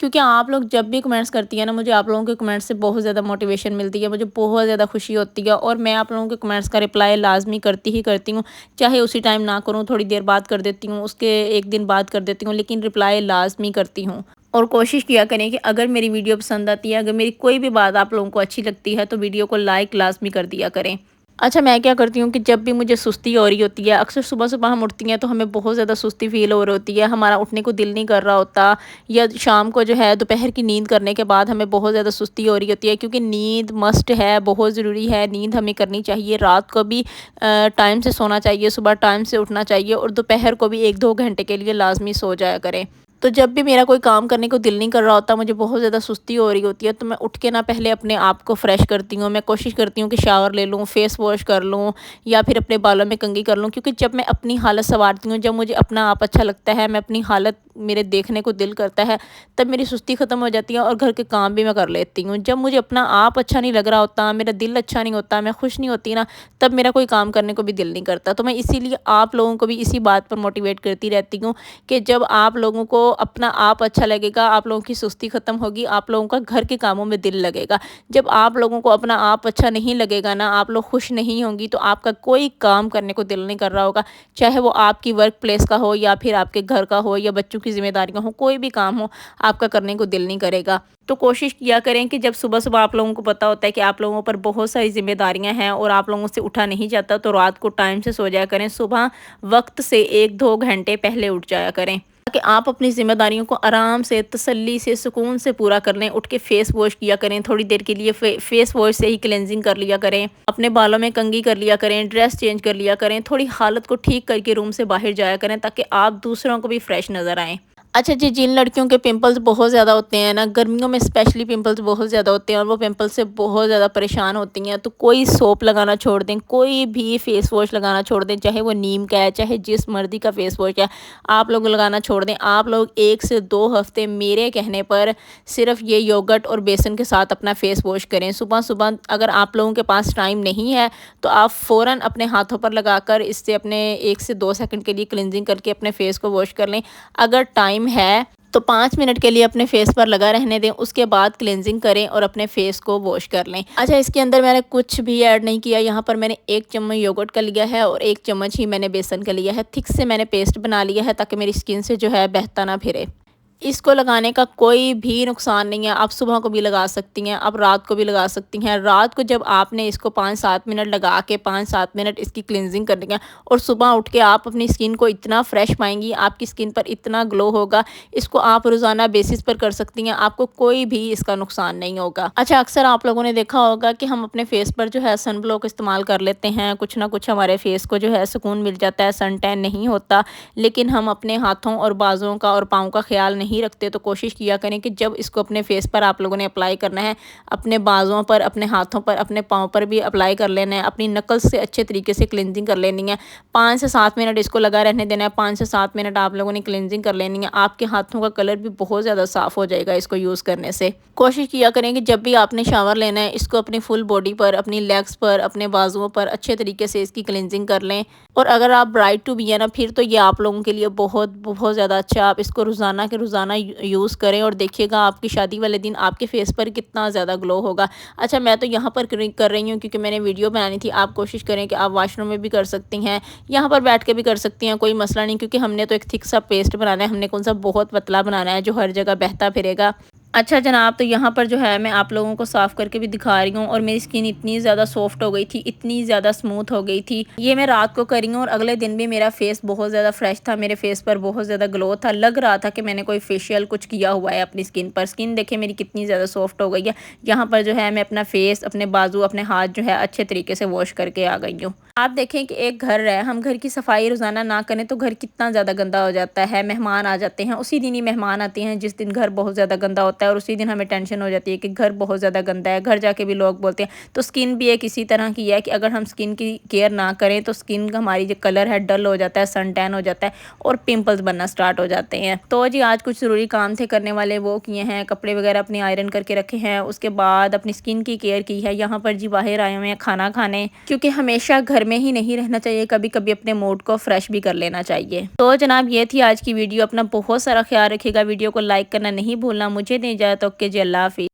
کیونکہ آپ لوگ جب بھی کمنٹس کرتی ہیں نا، مجھے آپ لوگوں کے کمنٹس سے بہت زیادہ موٹیویشن ملتی ہے، مجھے بہت زیادہ خوشی ہوتی ہے، اور میں آپ لوگوں کے کمنٹس کا رپلائی لازمی کرتی ہی کرتی ہوں، چاہے اسی ٹائم نہ کروں، تھوڑی دیر بعد کر دیتی ہوں، اس کے ایک دن بعد کر دیتی ہوں، لیکن رپلائی لازمی کرتی ہوں۔ اور کوشش کیا کریں کہ اگر میری ویڈیو پسند آتی ہے، اگر میری کوئی بھی بات آپ لوگوں کو اچھی لگتی ہے، تو ویڈیو کو لائک لازمی کر دیا کریں۔ اچھا، میں کیا کرتی ہوں کہ جب بھی مجھے سستی ہو رہی ہوتی ہے، اکثر صبح صبح ہم اٹھتی ہیں تو ہمیں بہت زیادہ سستی فیل ہو رہی ہوتی ہے، ہمارا اٹھنے کو دل نہیں کر رہا ہوتا، یا شام کو جو ہے دوپہر کی نیند کرنے کے بعد ہمیں بہت زیادہ سستی ہو رہی ہوتی ہے، کیونکہ نیند مسٹ ہے، بہت ضروری ہے، نیند ہمیں کرنی چاہیے، رات کو بھی ٹائم سے سونا چاہیے، صبح ٹائم سے اٹھنا چاہیے، اور دوپہر کو بھی 1-2 گھنٹے کے لیے لازمی سو جایا کریں۔ تو جب بھی میرا کوئی کام کرنے کو دل نہیں کر رہا ہوتا، مجھے بہت زیادہ سستی ہو رہی ہوتی ہے، تو میں اٹھ کے نہ پہلے اپنے آپ کو فریش کرتی ہوں، میں کوشش کرتی ہوں کہ شاور لے لوں، فیس واش کر لوں، یا پھر اپنے بالوں میں کنگھی کر لوں، کیونکہ جب میں اپنی حالت سنوارتی ہوں، جب مجھے اپنا آپ اچھا لگتا ہے، میں اپنی حالت میرے دیکھنے کو دل کرتا ہے، تب میری سستی ختم ہو جاتی ہے، اور گھر کے کام بھی میں کر لیتی ہوں۔ جب مجھے اپنا آپ اچھا نہیں لگ رہا ہوتا، میرا دل اچھا نہیں ہوتا، میں خوش نہیں ہوتی نا، تب میرا کوئی کام کرنے کو بھی دل نہیں کرتا۔ تو میں اسی لیے آپ لوگوں کو بھی اسی بات پر موٹیویٹ کرتی رہتی ہوں کہ جب آپ لوگوں کو اپنا آپ اچھا لگے گا، آپ لوگوں کی سستی ختم ہوگی، آپ لوگوں کا گھر کے کاموں میں دل لگے گا۔ جب آپ لوگوں کو اپنا آپ اچھا نہیں لگے گا نا، آپ لوگ خوش نہیں ہوں گی، تو آپ کا کوئی کام کرنے کو دل نہیں کر رہا ہوگا، چاہے وہ آپ کی ورک پلیس کا ہو، یا پھر آپ کے گھر کا ہو، یا بچوں کی ذمہ داریاں ہوں، کوئی بھی کام ہو آپ کا کرنے کو دل نہیں کرے گا۔ تو کوشش کیا کریں کہ جب صبح صبح آپ لوگوں کو پتہ ہوتا ہے کہ آپ لوگوں پر بہت ساری ذمہ داریاں ہیں اور آپ لوگوں سے اٹھا نہیں جاتا، تو رات کو ٹائم سے سو جایا کریں، صبح وقت سے 1-2 گھنٹے پہلے اٹھ جایا کریں، تاکہ آپ اپنی ذمہ داریوں کو آرام سے، تسلی سے، سکون سے پورا کر لیں۔ اٹھ کے فیس واش کیا کریں، تھوڑی دیر کے لیے فیس واش سے ہی کلینزنگ کر لیا کریں، اپنے بالوں میں کنگھی کر لیا کریں، ڈریس چینج کر لیا کریں، تھوڑی حالت کو ٹھیک کر کے روم سے باہر جایا کریں، تاکہ آپ دوسروں کو بھی فریش نظر آئیں۔ اچھا جی، جن لڑکیوں کے پمپلز بہت زیادہ ہوتے ہیں نا، گرمیوں میں اسپیشلی پمپلز بہت زیادہ ہوتے ہیں، اور وہ پمپلز سے بہت زیادہ پریشان ہوتی ہیں، تو کوئی سوپ لگانا چھوڑ دیں، کوئی بھی فیس واش لگانا چھوڑ دیں، چاہے وہ نیم کا ہے، چاہے جس مرضی کا فیس واش ہے، آپ لوگ لگانا چھوڑ دیں۔ آپ لوگ 1 سے 2 ہفتے میرے کہنے پر صرف یہ یوگرٹ اور بیسن کے ساتھ اپنا فیس واش کریں صبح صبح۔ اگر آپ لوگوں کے پاس ٹائم نہیں ہے تو آپ فوراً اپنے ہاتھوں پر لگا کر اس سے اپنے 1 سے 2 سیکنڈ کے لیے کلینزنگ کر کے اپنے فیس کو واش کر لیں۔ اگر ٹائم ہے تو 5 منٹ کے لیے اپنے فیس پر لگا رہنے دیں، اس کے بعد کلینزنگ کریں اور اپنے فیس کو واش کر لیں۔ اچھا، اس کے اندر میں نے کچھ بھی ایڈ نہیں کیا، یہاں پر میں نے 1 چمچ یوگرٹ کا لیا ہے اور 1 چمچ ہی میں نے بیسن کا لیا ہے، تھک سے میں نے پیسٹ بنا لیا ہے، تاکہ میری سکن سے جو ہے بہتا نہ پھرے۔ اس کو لگانے کا کوئی بھی نقصان نہیں ہے، آپ صبح کو بھی لگا سکتی ہیں، آپ رات کو بھی لگا سکتی ہیں۔ رات کو جب آپ نے اس کو 5-7 منٹ لگا کے 5-7 منٹ اس کی کلینزنگ کرنی ہے، اور صبح اٹھ کے آپ اپنی سکن کو اتنا فریش پائیں گی، آپ کی سکن پر اتنا گلو ہوگا، اس کو آپ روزانہ بیسس پر کر سکتی ہیں، آپ کو کوئی بھی اس کا نقصان نہیں ہوگا۔ اچھا، اکثر آپ لوگوں نے دیکھا ہوگا کہ ہم اپنے فیس پر جو ہے سن بلوک استعمال کر لیتے ہیں، کچھ نہ کچھ ہمارے فیس کو جو ہے سکون مل جاتا ہے، سن ٹین نہیں ہوتا، لیکن ہم اپنے ہاتھوں اور بازوں کا اور پاؤں کا خیال نہیں رکھتے۔ تو کوشش کیا کریں کہ جب اس کو اپنے فیس پر آپ لوگوں نے اپلائی کرنا ہے، اپنے بازوں پر، اپنے ہاتھوں پر، اپنے پاؤں پر بھی اپلائی کر لینا ہے، اپنی نکل سے اچھے طریقے سے کلینزنگ کر لینی ہے۔ 5 سے 7 منٹ اس کو لگا رہنے دینا ہے، 5 سے 7 منٹ آپ لوگوں نے کلینزنگ کر لینی ہے، آپ کے ہاتھوں کا کلر بھی بہت زیادہ صاف ہو جائے گا اس کو یوز کرنے سے۔ کوشش کیا کریں کہ جب بھی آپ نے شاور لینا ہے، اس کو اپنی فل باڈی پر، اپنی لیگز پر، اپنے بازوؤں پر اچھے طریقے سے اس کی کلینزنگ کر لیں۔ اور اگر آپ برائٹ ٹو بی ہے نا، پھر تو یہ آپ لوگوں کے لیے بہت بہت زیادہ اچھا، آپ اس کو روزانہ کے روزانہ یوز کریں، اور دیکھیے گا آپ کی شادی والے دن آپ کے فیس پر کتنا زیادہ گلو ہوگا۔ اچھا، میں تو یہاں پر کر رہی ہوں کیونکہ میں نے ویڈیو بنانی تھی، آپ کوشش کریں کہ آپ واش روم میں بھی کر سکتی ہیں، یہاں پر بیٹھ کے بھی کر سکتی ہیں، کوئی مسئلہ نہیں، کیونکہ ہم نے تو ایک تھک سا پیسٹ بنانا ہے، ہم نے کون سا بہت پتلا بنانا ہے جو ہر جگہ بہتا پھرے گا۔ اچھا جناب، تو یہاں پر جو ہے میں آپ لوگوں کو صاف کر کے بھی دکھا رہی ہوں، اور میری سکن اتنی زیادہ سافٹ ہو گئی تھی، اتنی زیادہ اسموتھ ہو گئی تھی، یہ میں رات کو کری ہوں، اور اگلے دن بھی میرا فیس بہت زیادہ فریش تھا، میرے فیس پر بہت زیادہ گلو تھا، لگ رہا تھا کہ میں نے کوئی فیشیل کچھ کیا ہوا ہے اپنی سکن پر۔ سکن دیکھیں میری کتنی زیادہ سافٹ ہو گئی ہے، یہاں پر جو ہے میں اپنا فیس، اپنے بازو، اپنے ہاتھ جو ہے اچھے طریقے سے واش کر کے آ گئی ہوں۔ آپ دیکھیں کہ ایک گھر ہے، ہم گھر کی صفائی روزانہ نہ کریں تو گھر کتنا زیادہ گندا ہو جاتا ہے، مہمان آ جاتے ہیں، اسی دن ہی مہمان آتے ہیں جس دن گھر بہت زیادہ گندا ہوتا ہے۔ ہوتا ہے اور اسی دن ہمیں ٹینشن ہو جاتی ہے کہ گھر بہت زیادہ گندا ہے. گھر جا کے بھی لوگ بولتے ہیں. تو سکن بھی ایک اسی طرح کی ہے کہ اگر ہم سکن کی کیئر نہ کریں تو سکن کا ہماری جو کلر ہے ڈل ہو جاتا ہے, سن ٹین ہو جاتا ہے اور پمپلز بننا سٹارٹ ہو جاتے ہیں. تو جی آج کچھ ضروری کام تھے کرنے والے, وہ کیے ہیں. کپڑے وغیرہ اپنے آئرن کر کے رکھے ہیں, اس کے بعد اپنی سکن کی کیئر کی ہے. یہاں پر جی باہر آئے ہوئے ہیں کھانا کھانے, کیونکہ ہمیشہ گھر میں ہی نہیں رہنا چاہیے, کبھی کبھی اپنے موڈ کو فریش بھی کر لینا چاہیے. تو جناب یہ تھی آج کی ویڈیو. اپنا بہت سارا خیال رکھیے گا, ویڈیو کو لائک کرنا نہیں بھولنا. مجھے دیں اجازت, اوکے جی, اللہ حافظ.